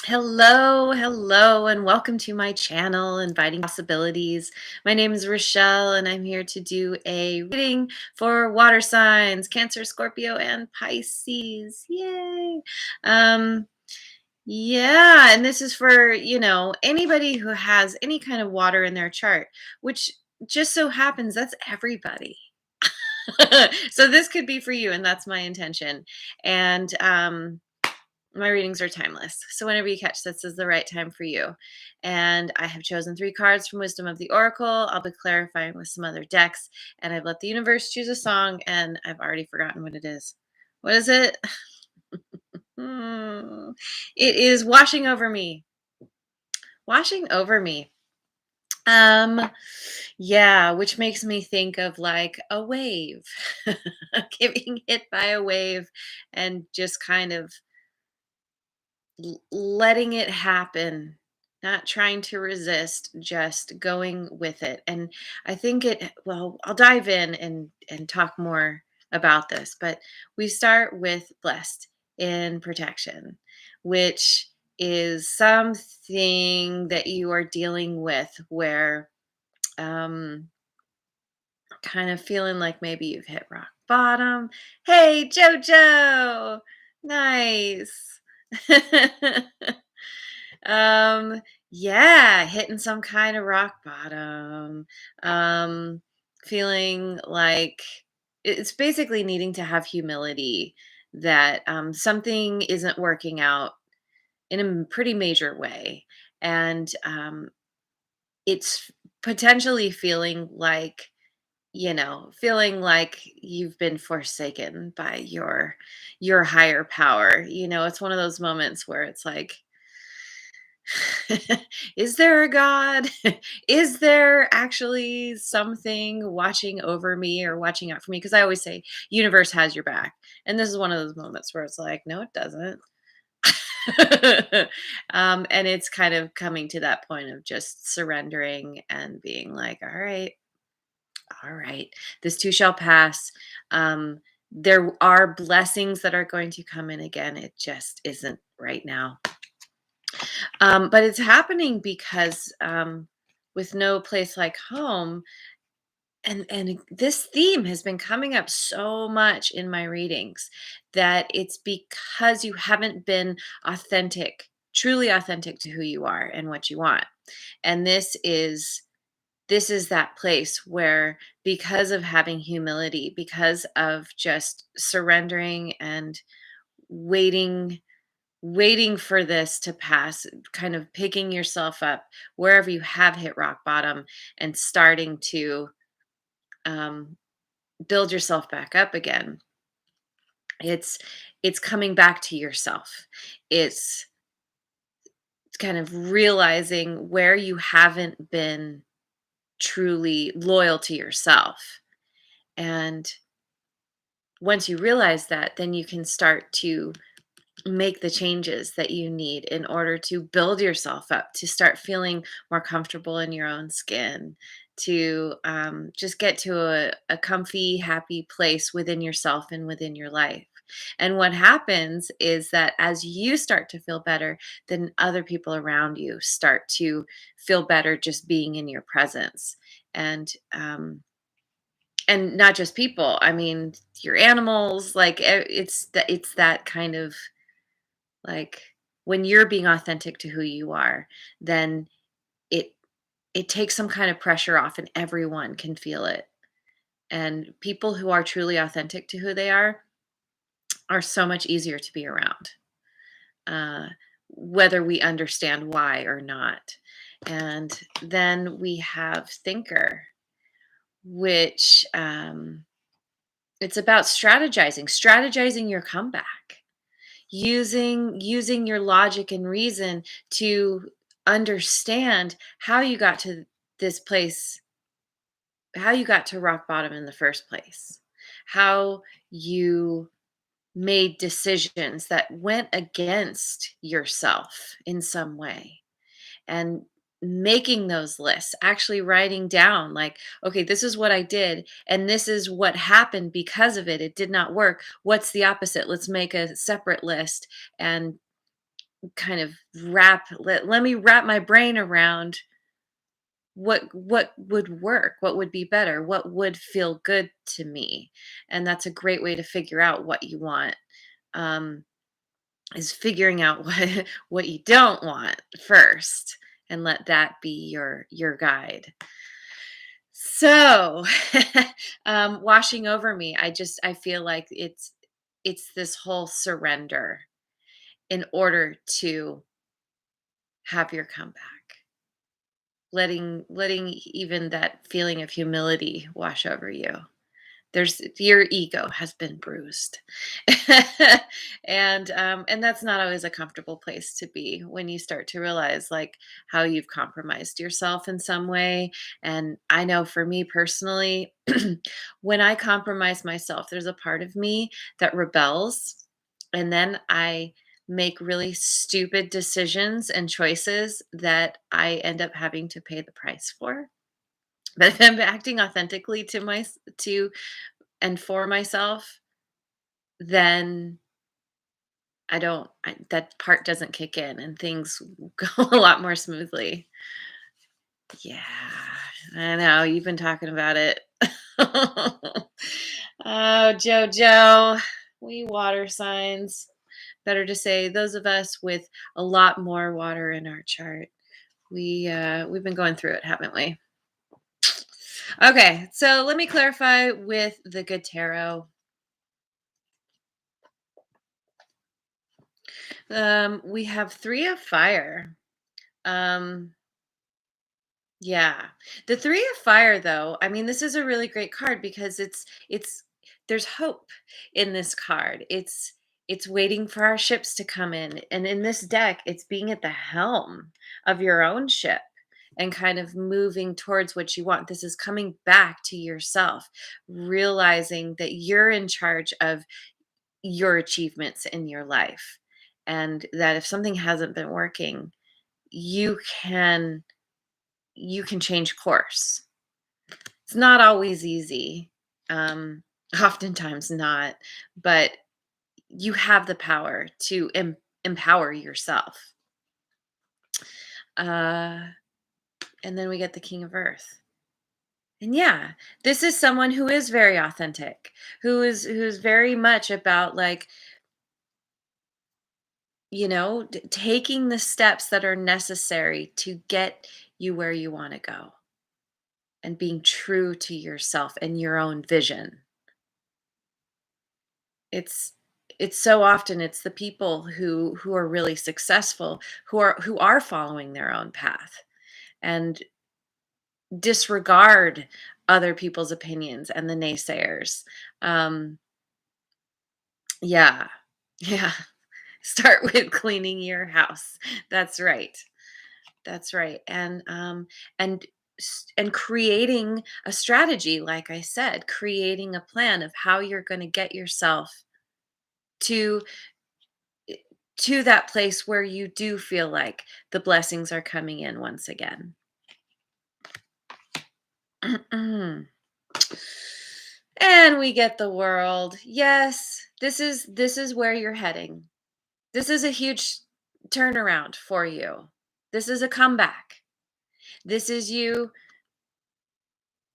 Hello, hello, and welcome to my channel, Inviting Possibilities. My name is Rochelle, and I'm here to do a reading for water signs, Cancer, Scorpio, and Pisces. Yay! Um, yeah, and this is for, anybody who has any kind of water in their chart, which just so happens that's everybody. So this could be for you, and that's my intention. And my readings are timeless. So whenever you catch this is the right time for you. And I have chosen 3 cards from Wisdom of the Oracle. I'll be clarifying with some other decks. And I've let the universe choose a song, and I've already forgotten what it is. What is it? Hmm. It is Washing Over Me. Washing Over Me. Um, yeah, which makes me think of like a wave. Getting hit by a wave and just kind of letting it happen, not trying to resist, just going with it. And I think I'll dive in and talk more about this, but we start with blessed in protection, which is something that you are dealing with where um kind of feeling like maybe you've hit rock bottom. Hey Jojo, nice. Um, yeah, hitting some kind of rock bottom. Um, Feeling like it's basically needing to have humility that something isn't working out in a pretty major way. And it's potentially feeling like you've been forsaken by your higher power. It's one of those moments where it's like, is there a God? Is there actually something watching over me or watching out for me? Because I always say, universe has your back. And this is one of those moments where it's like, no, it doesn't. And it's kind of coming to that point of just surrendering and being like, all right, this too shall pass. Um, there are blessings that are going to come in again. It just isn't right now. But it's happening because with no place like home, and this theme has been coming up so much in my readings that it's because you haven't been authentic, truly authentic to who you are and what you want. And this is that place where, because of having humility, because of just surrendering and waiting waiting for this to pass, kind of picking yourself up wherever you have hit rock bottom and starting to um, build yourself back up again. It's coming back to yourself. It's kind of realizing where you haven't been truly loyal to yourself. And once you realize that, then you can start to make the changes that you need in order to build yourself up, to start feeling more comfortable in your own skin, to just get to a comfy, happy place within yourself and within your life. And what happens is that as you start to feel better, then other people around you start to feel better just being in your presence. And not just people. I mean, your animals. Like it's that kind of like, when you're being authentic to who you are, then it it takes some kind of pressure off and everyone can feel it. And people who are truly authentic to who they are so much easier to be around. Uh, Whether we understand why or not. And then we have thinker, which it's about strategizing your comeback, using your logic and reason to understand how you got to this place, how you got to rock bottom in the first place, how you made decisions that went against yourself in some way, and making those lists, actually writing down like, okay, this is what I did and this is what happened because of it. It did not work. What's the opposite? Let's make a separate list and kind of let me wrap my brain around what would work, what would be better, what would feel good to me. And that's a great way to figure out what you want. Um, is figuring out what you don't want first, and let that be your guide. So, washing over me, I feel like it's this whole surrender in order to have your comeback. Letting even that feeling of humility wash over you. There's your ego has been bruised. And that's not always a comfortable place to be when you start to realize like how you've compromised yourself in some way. And I know for me personally, when I compromise myself, there's a part of me that rebels, and then I make really stupid decisions and choices that I end up having to pay the price for. But if I'm acting authentically to and for myself, then that part doesn't kick in and things go a lot more smoothly. Yeah, I know. You've been talking about it. Oh, Jojo, we water signs. Better to say those of us with a lot more water in our chart. We've been going through it, haven't we? Okay, so let me clarify with the good tarot. We have 3 of fire. Um, yeah. The 3 of fire though, I mean, this is a really great card because it's there's hope in this card. It's waiting for our ships to come in. And in this deck, it's being at the helm of your own ship and kind of moving towards what you want. This is coming back to yourself, realizing that you're in charge of your achievements in your life. And that if something hasn't been working, you can you can change course. It's not always easy. Um, Oftentimes not, but you have the power to empower yourself. Uh, and then we get the King of Earth. And yeah, this is someone who is very authentic, who's very much about like, taking the steps that are necessary to get you where you want to go and being true to yourself and your own vision. It's it's so often it's the people who are really successful who are following their own path and disregard other people's opinions and the naysayers. Um, yeah, yeah. Start with cleaning your house. That's right. That's right. And and creating a strategy, like I said, creating a plan of how you're going to get yourself to to that place where you do feel like the blessings are coming in once again. And we get the world. Yes, this is where you're heading. This is a huge turnaround for you. This is a comeback. This is you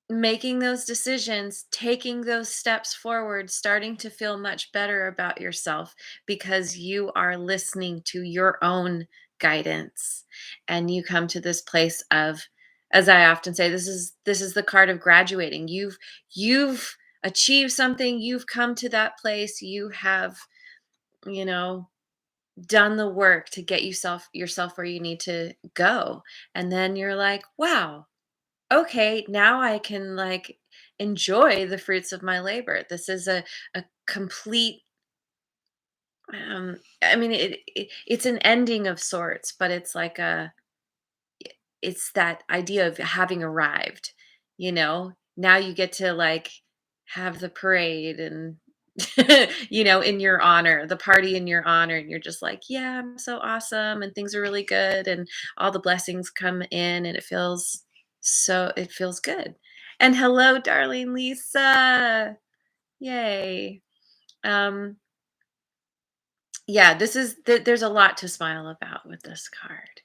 making those decisions, taking those steps forward, starting to feel much better about yourself because you are listening to your own guidance. And you come to this place of, as I often say, this is the card of graduating. You've achieved something, you've come to that place, you have, you know, done the work to get yourself where you need to go. And then you're like, wow, okay, now I can like enjoy the fruits of my labor. This is a complete I mean it's an ending of sorts, but it's like it's that idea of having arrived, you know? Now you get to like have the parade and in your honor, the party in your honor, and you're just like, yeah, I'm so awesome and things are really good and all the blessings come in and it feels good. And hello, darling Lisa. Yay. Um Yeah, there's a lot to smile about with this card.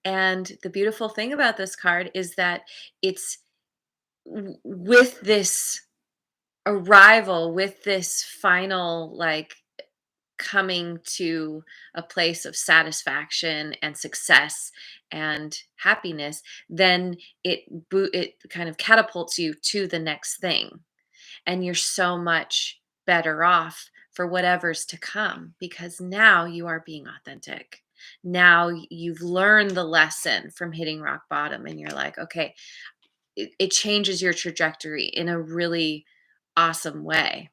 And the beautiful thing about this card is that it's with this arrival, with this final, like, coming to a place of satisfaction and success and happiness, then it kind of catapults you to the next thing, and you're so much better off for whatever's to come because now you are being authentic. Now you've learned the lesson from hitting rock bottom, and you're like, okay, it changes your trajectory in a really awesome way.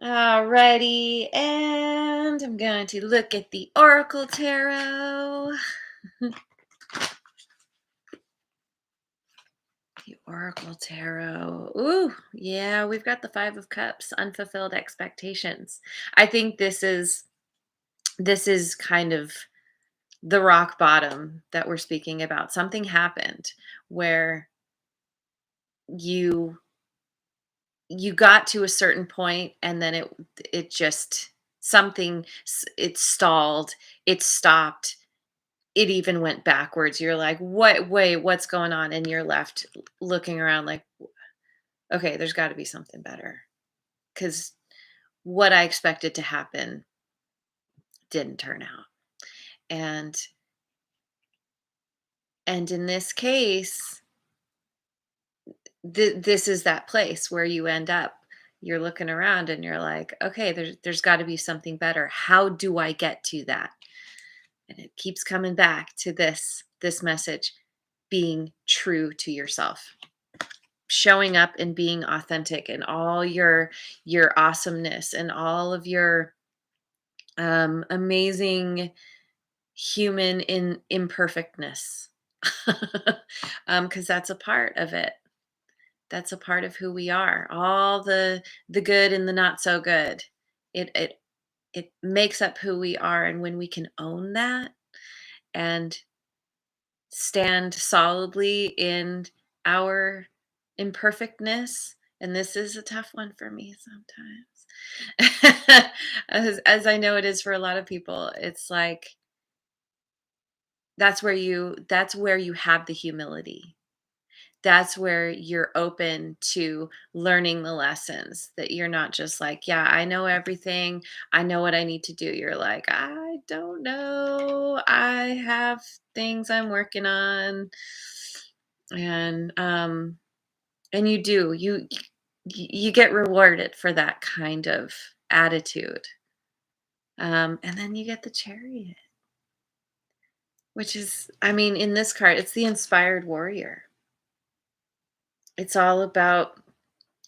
Alrighty, and I'm going to look at the Oracle Tarot. The Oracle Tarot. Ooh, yeah, we've got the Five of Cups, unfulfilled expectations. I think this is kind of the rock bottom that we're speaking about. Something happened where you you got to a certain point and then it just it stalled, it stopped, it even went backwards. You're like, what, wait, what's going on? And you're left looking around like, okay, there's got to be something better because what I expected to happen didn't turn out. And in this case, this is that place where you end up. You're looking around and you're like, okay, there's got to be something better. How do I get to that? And it keeps coming back to this message: being true to yourself, showing up and being authentic and all your awesomeness and all of your amazing human in imperfectness. Because that's a part of it. That's a part of who we are. All the good and the not so good. It makes up who we are, and when we can own that and stand solidly in our imperfectness, and this is a tough one for me sometimes. As I know it is for a lot of people, it's like that's where you have the humility. That's where you're open to learning the lessons, that you're not just like, yeah, I know everything. I know what I need to do. You're like, I don't know. I have things I'm working on. And and you get rewarded for that kind of attitude. And then you get the chariot, which is, I mean, in this card, it's the inspired warrior. It's all about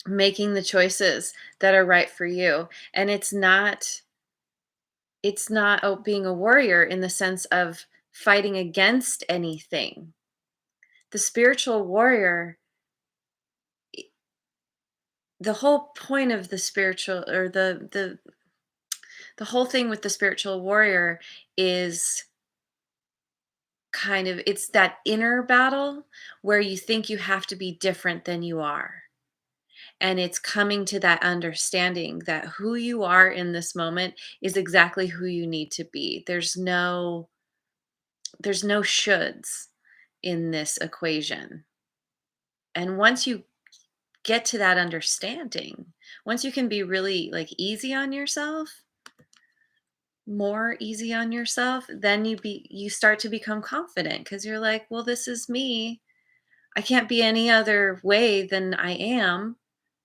making the choices that are right for you. And it's not being a warrior in the sense of fighting against anything. The spiritual warrior, the whole point of the spiritual, or the whole thing with the spiritual warrior is kind of, it's that inner battle where you think you have to be different than you are. And it's coming to that understanding that who you are in this moment is exactly who you need to be. There's no shoulds in this equation. And once you get to that understanding, once you can be really like easy on yourself, more easy on yourself, then you start to become confident because you're like, well, this is me. I can't be any other way than I am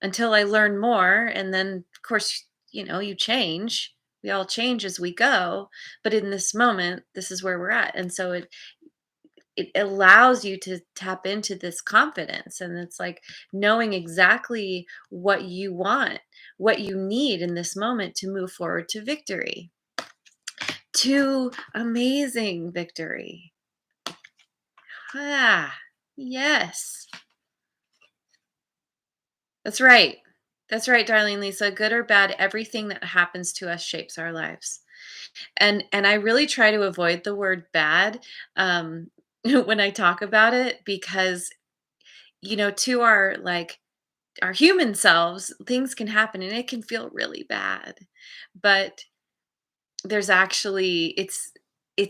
until I learn more. And then, of course, you change. We all change as we go. But in this moment, this is where we're at. And so it allows you to tap into this confidence. And it's like knowing exactly what you want, what you need in this moment to move forward to victory, to amazing victory. Ah, yes. That's right. That's right, darling Lisa. Good or bad, everything that happens to us shapes our lives. And I really try to avoid the word bad when I talk about it because to our like our human selves, things can happen and it can feel really bad. But there's actually it's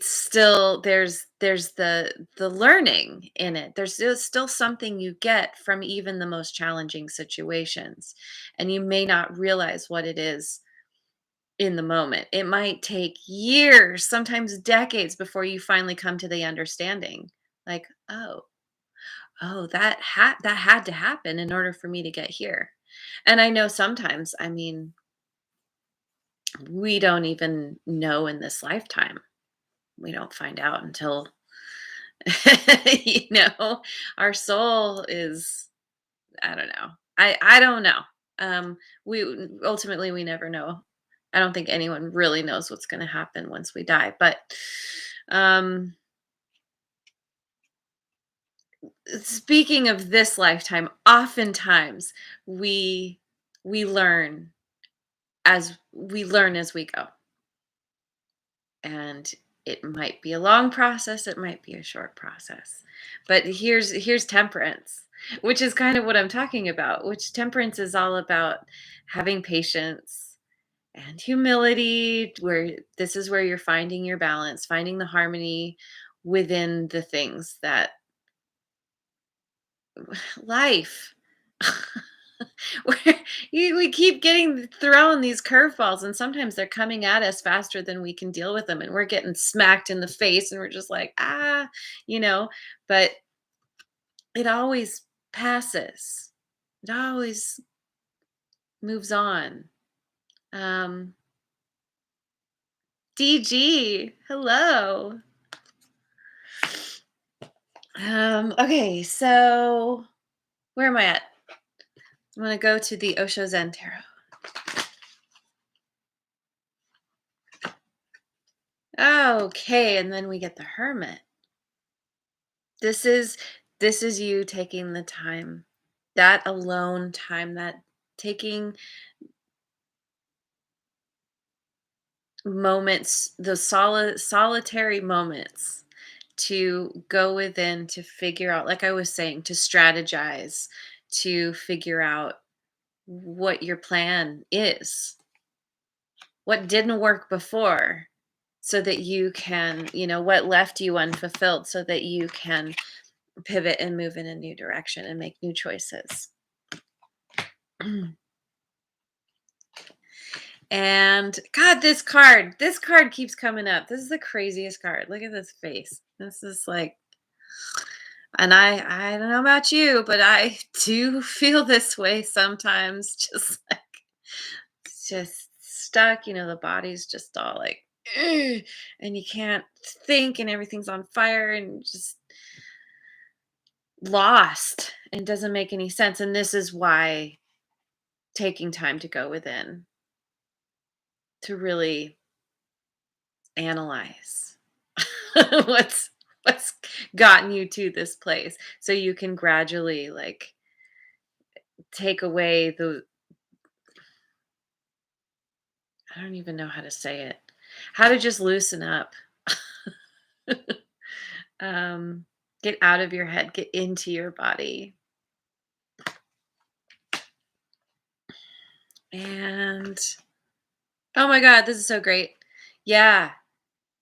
still there's the learning in it. There's still something you get from even the most challenging situations. And you may not realize what it is in the moment. It might take years, sometimes decades before you finally come to the understanding. Like, oh, that had to happen in order for me to get here. And I know sometimes, I mean, we don't even know in this lifetime. We don't find out until you know, our soul is, I don't know. I don't know. We ultimately we never know. I don't think anyone really knows what's going to happen once we die. But um, speaking of this lifetime, oftentimes we we learn as we go, and it might be a long process. It might be a short process. But here's temperance, which is kind of what I'm talking about. Which temperance is all about having patience and humility, where this is where you're finding your balance, finding the harmony within the things that life where we keep getting thrown these curveballs, and sometimes they're coming at us faster than we can deal with them, and we're getting smacked in the face and we're just like, you know, but it always passes. It always moves on. um DG, hello. Okay, so where am I at? I'm gonna go to the Osho Zen Tarot. Okay, and then we get the Hermit. This is this is you taking the time, that alone time, that taking moments, the solitary moments to go within, to figure out, like I was saying, to strategize, to figure out what your plan is, what didn't work before, so that you can, what left you unfulfilled, so that you can pivot and move in a new direction and make new choices. And God, this card keeps coming up. This is the craziest card. Look at this face. This is like, and I don't know about you, but I do feel this way sometimes. Just like, it's just stuck. The body's just all like, "Ugh," and you can't think, and everything's on fire, and just lost, and doesn't make any sense. And this is why taking time to go within, to really analyze what's what's gotten you to this place, so you can gradually, like, take away the, I don't even know how to say it, how to just loosen up. um get out of your head, get into your body. And oh my god, this is so great. Yeah,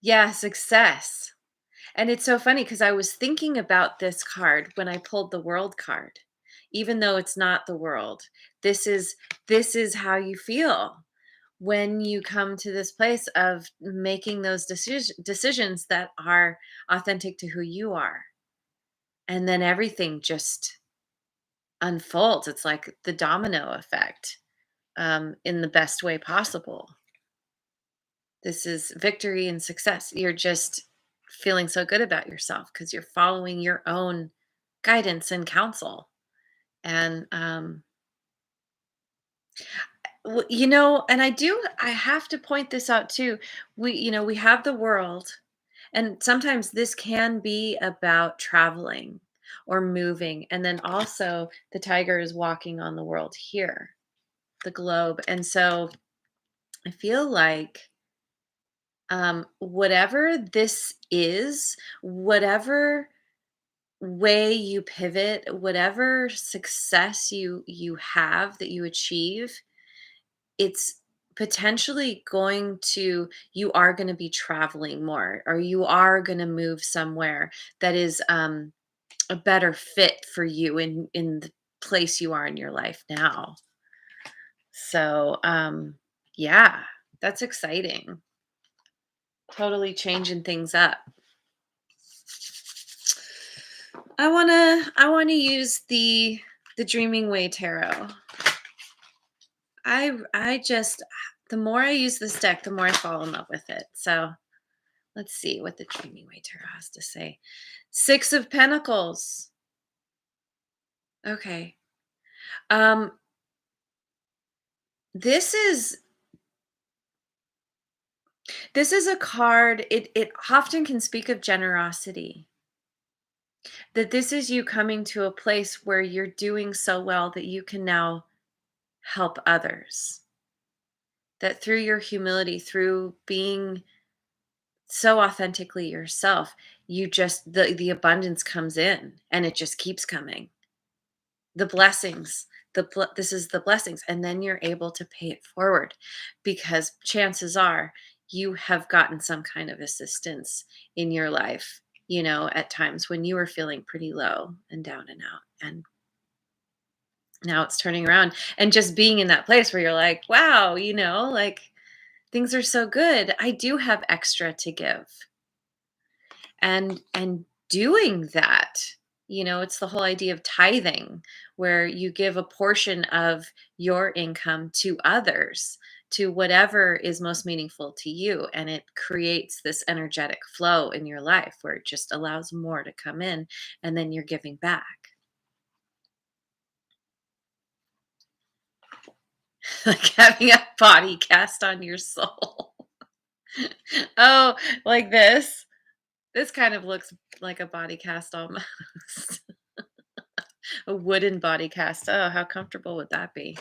yeah, success. And it's so funny because I was thinking about this card when I pulled the world card. Even though it's not the world, this is how you feel when you come to this place of making those decisions that are authentic to who you are. And then everything just unfolds. It's like the domino effect, in the best way possible. This is victory and success. You're just feeling so good about yourself because you're following your own guidance and counsel. And and I have to point this out too. We have the world, and sometimes this can be about traveling or moving. And then also the tiger is walking on the world here, the globe. And so I feel like, whatever this is, whatever way you pivot, whatever success you have that you achieve, it's potentially going to you are going to be traveling more, or you are going to move somewhere that is a better fit for you in the place you are in your life now. So yeah, that's exciting. Totally changing things up. I want to use the Dreaming Way tarot. I just the more I use this deck, the more I fall in love with it. So let's see what the Dreaming Way tarot has to say. Six of Pentacles. Okay. Um this is this is a card, it often can speak of generosity. That this is you coming to a place where you're doing so well that you can now help others. That through your humility, through being so authentically yourself, you just the abundance comes in and it just keeps coming. The blessings, this is the blessings, and then you're able to pay it forward because chances are you have gotten some kind of assistance in your life, at times when you were feeling pretty low and down and out. And now it's turning around and just being in that place where you're like, wow, like things are so good. I do have extra to give. And doing that, it's the whole idea of tithing, where you give a portion of your income to others, to whatever is most meaningful to you, and it creates this energetic flow in your life where it just allows more to come in, and then you're giving back. Like having a body cast on your soul. Oh, like this kind of looks like a body cast almost. A wooden body cast. Oh, how comfortable would that be?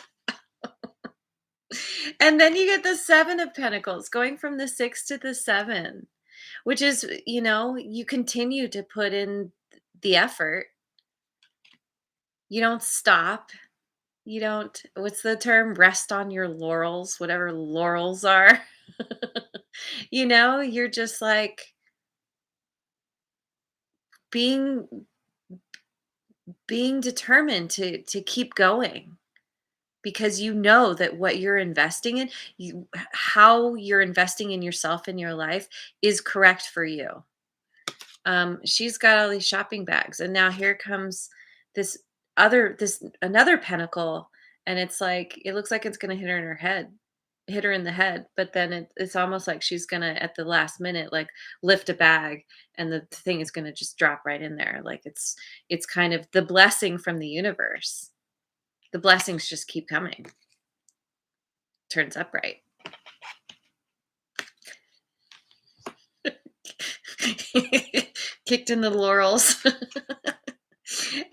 And then you get the 7 of Pentacles going from the 6 to the 7, which is, you continue to put in the effort. You don't stop. You don't, what's the term? Rest on your laurels, whatever laurels are. You're just like being being determined to keep going, because you know that what you're investing in, how you're investing in yourself in your life is correct for you. She's got all these shopping bags, and now here comes this this another pentacle, and it's like it looks like it's gonna hit her in her head, hit her in the head, but then it's almost like she's gonna at the last minute like lift a bag, and the thing is gonna just drop right in there. Like it's kind of the blessing from the universe. The blessings just keep coming. Turns upright. Kicked in the laurels.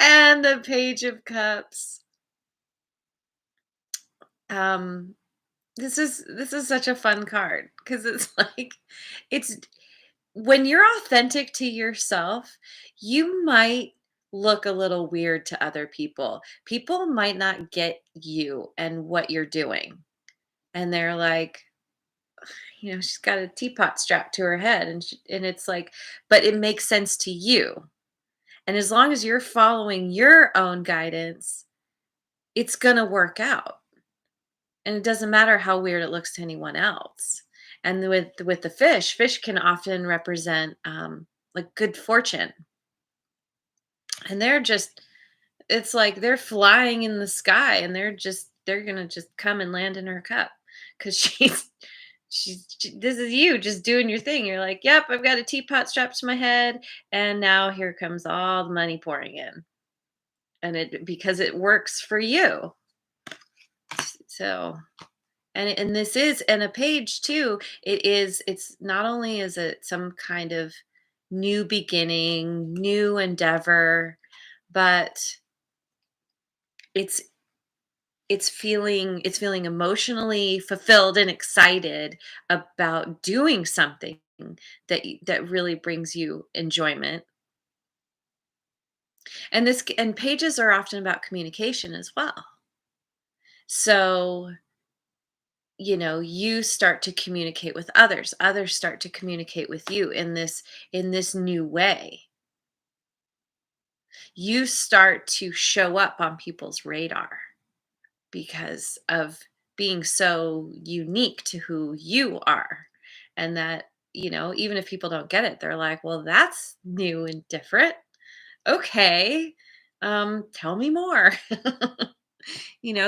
And the Page of Cups. Um, this is such a fun card because it's like it's when you're authentic to yourself, you might look a little weird to other people. People might not get you and what you're doing. And they're like, she's got a teapot strapped to her head, and it's like, but it makes sense to you. And as long as you're following your own guidance, it's going to work out. And it doesn't matter how weird it looks to anyone else. And with the fish can often represent like good fortune. And they're just, it's like they're flying in the sky, and they're going to just come and land in her cup because this is you just doing your thing. You're like, yep, I've got a teapot strapped to my head, and now here comes all the money pouring in. And it because it works for you. So, and this is, and a page too, it's not only is it some kind of new beginning, new endeavor, but it's it's feeling emotionally fulfilled and excited about doing something that really brings you enjoyment. And pages are often about communication as well. So, you start to communicate with others. Others start to communicate with you in this new way. You start to show up on people's radar because of being so unique to who you are. And that, even if people don't get it, they're like, well, that's new and different. Okay. Tell me more.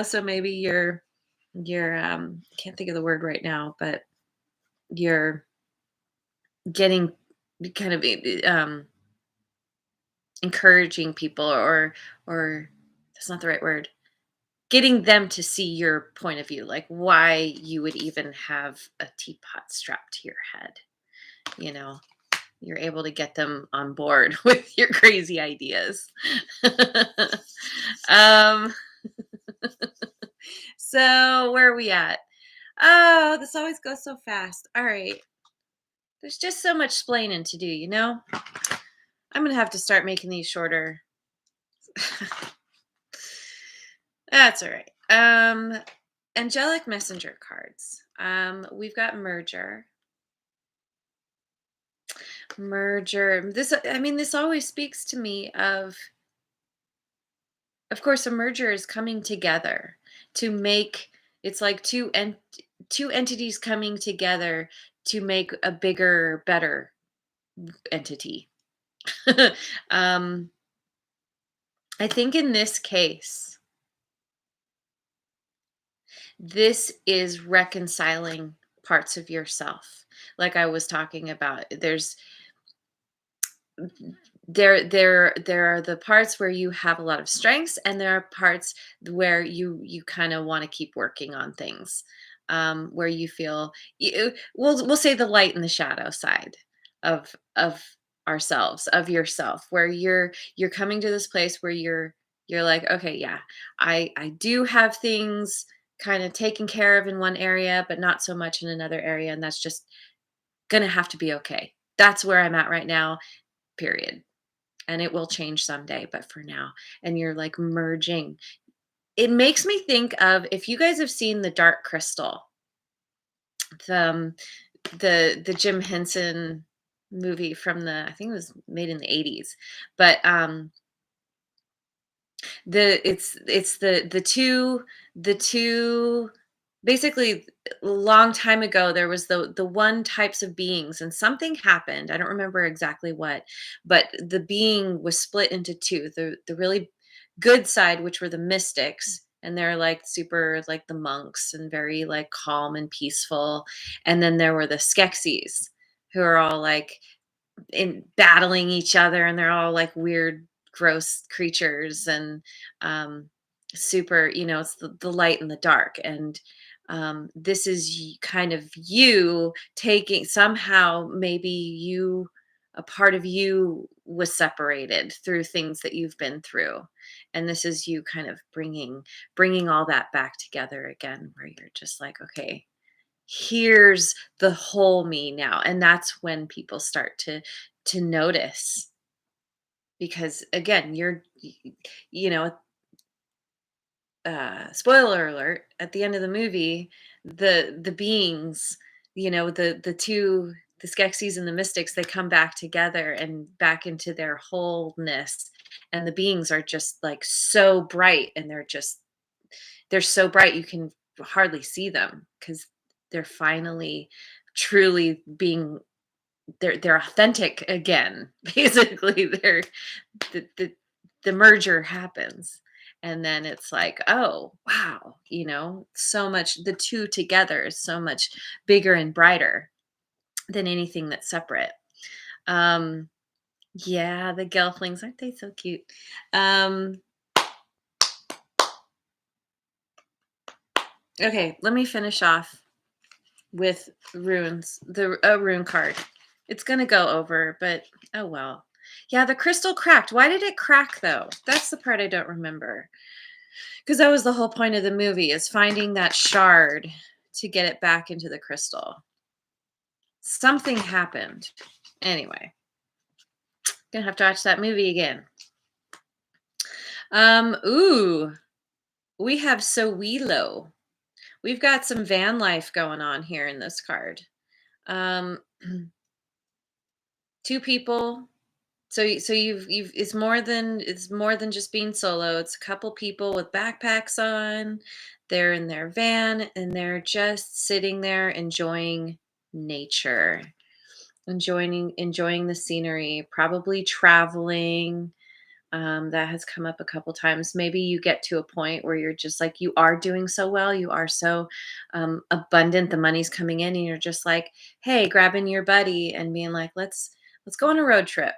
So maybe you're can't think of the word right now, but you're getting kind of encouraging people, or that's not the right word, getting them to see your point of view, like why you would even have a teapot strapped to your head. You know, you're able to get them on board with your crazy ideas. um, so where are we at? Oh, this always goes so fast. All right. There's just so much splaining to do. I'm gonna have to start making these shorter. That's all right. Angelic messenger cards. We've got merger. This always speaks to me of course, a merger is coming together to make. It's like two entities coming together to make a bigger, better entity. um, I think in this case, this is reconciling parts of yourself. Like I was talking about, there are the parts where you have a lot of strengths, and there are parts where you kind of want to keep working on things, where you feel we'll say the light and the shadow side of ourselves, of yourself, where you're coming to this place where you're like, okay, yeah, I do have things kind of taken care of in one area, but not so much in another area, and that's just gonna have to be okay. That's where I'm at right now, period. And it will change someday, but for now. And you're like merging. It makes me think of, if you guys have seen The Dark Crystal, the the Jim Henson movie from I think it was made in the 80s. But it's the two basically. A long time ago, there was the one types of beings, and something happened. I don't remember exactly what, but the being was split into two. The really good side, which were the mystics, and they're like super like the monks and very like calm and peaceful. And then there were the Skeksis, who are all like in battling each other, and they're all like weird gross creatures, and um super, it's the light and the dark. And this is kind of you taking, somehow maybe a part of you was separated through things that you've been through, and this is you kind of bringing all that back together again, where you're just like, okay, here's the whole me now. And that's when people start to notice, because again, you know spoiler alert, at the end of the movie, the beings, the Skeksis and the mystics, they come back together and back into their wholeness. And the beings are just like so bright, and they're so bright you can hardly see them, because they're finally truly being, they're authentic again. Basically, the the merger happens, and then it's like, oh wow, so much, the two together is so much bigger and brighter than anything that's separate. um yeah, the gelflings, aren't they so cute? um okay, let me finish off with runes, the rune card. It's gonna go over, but oh well. Yeah, the crystal cracked. Why did it crack though? That's the part I don't remember. Because that was the whole point of the movie, is finding that shard to get it back into the crystal. Something happened. Anyway, gonna have to watch that movie again. Ooh, we have so we low. We've got some van life going on here in this card. Um, two people. So you've it's more than just being solo. It's a couple people with backpacks on. They're in their van and they're just sitting there enjoying nature, enjoying the scenery, probably traveling. That has come up a couple times. Maybe you get to a point where you're just like, you are doing so well, you are so abundant, the money's coming in, and you're just like, hey, grabbing your buddy and being like, let's go on a road trip.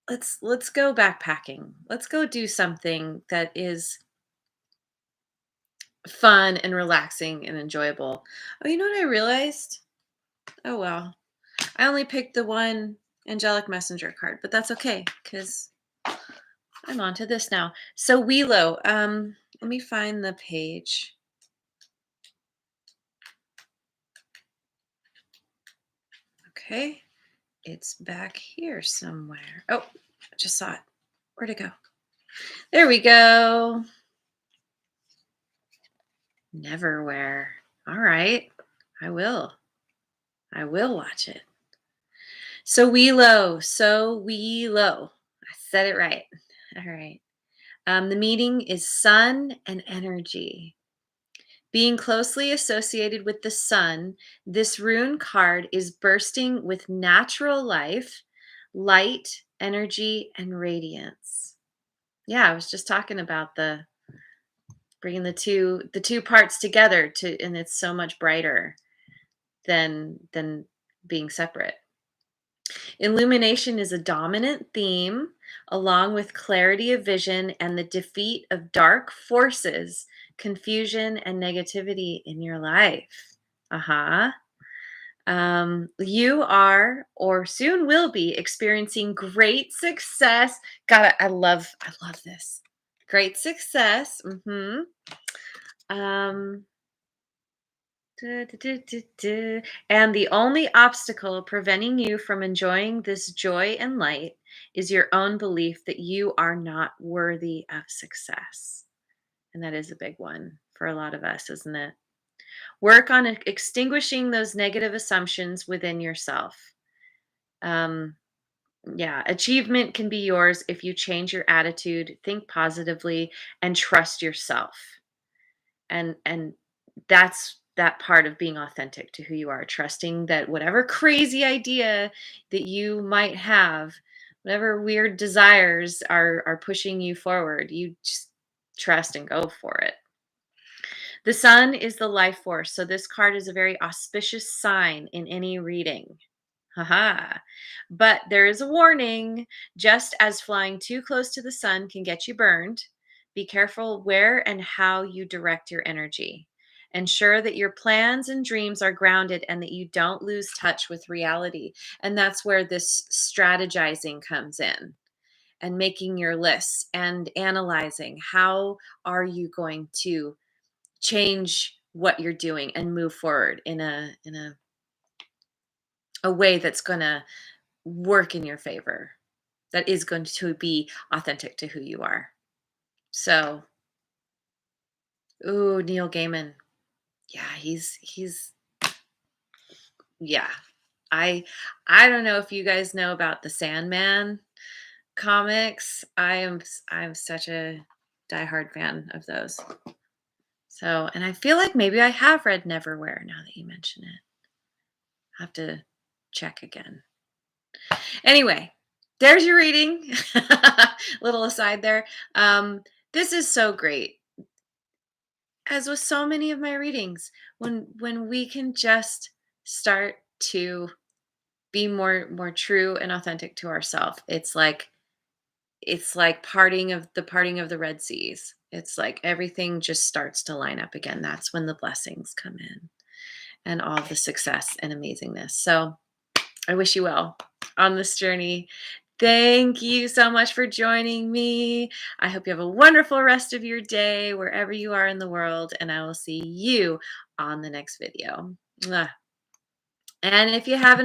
Let's go backpacking. Let's go do something that is fun and relaxing and enjoyable. Oh, you know what I realized? Oh well. I only picked the one angelic messenger card, but that's okay because I'm on to this now. So Wilo, let me find the page. Okay, it's back here somewhere. Oh, I just saw it. Where'd it go? There we go. Neverwhere. All right, I will. I will watch it. So we low. I said it right. All right. The meaning is sun and energy. Being closely associated with the sun, this rune card is bursting with natural life, light, energy, and radiance. Yeah, I was just talking about the bringing the two parts together to, and it's so much brighter than being separate. Illumination is a dominant theme, along with clarity of vision and the defeat of dark forces, confusion, and negativity in your life. Uh huh. You are or soon will be experiencing great success. God, I love this. Great success. Um, And the only obstacle preventing you from enjoying this joy and light is your own belief that you are not worthy of success. And that is a big one for a lot of us, isn't it? Work on extinguishing those negative assumptions within yourself. Um, yeah, achievement can be yours if you change your attitude, think positively, and trust yourself. And that's that part of being authentic to who you are, trusting that whatever crazy idea that you might have, whatever weird desires are pushing you forward, you just trust and go for it. The sun is the life force, so this card is a very auspicious sign in any reading. Haha. But there is a warning. Just as flying too close to the sun can get you burned, be careful where and how you direct your energy. Ensure that your plans and dreams are grounded and that you don't lose touch with reality. And that's where this strategizing comes in, and making your lists and analyzing how are you going to change what you're doing and move forward in a way that's going to work in your favor, that is going to be authentic to who you are. So, ooh, Neil Gaiman. Yeah, he's yeah. I I don't know if you guys know about the Sandman comics. I'm such a diehard fan of those. So, and I feel like maybe I have read Neverwhere now that you mention it. I have to check again. Anyway, there's your reading. Little aside there. This is so great. As with so many of my readings, when we can just start to be more true and authentic to ourselves, it's like parting of the Red Seas. It's like everything just starts to line up again. That's when the blessings come in and all the success and amazingness. So I wish you well on this journey. Thank you so much for joining me. I hope you have a wonderful rest of your day wherever you are in the world, and I will see you on the next video. Mwah. And if you haven't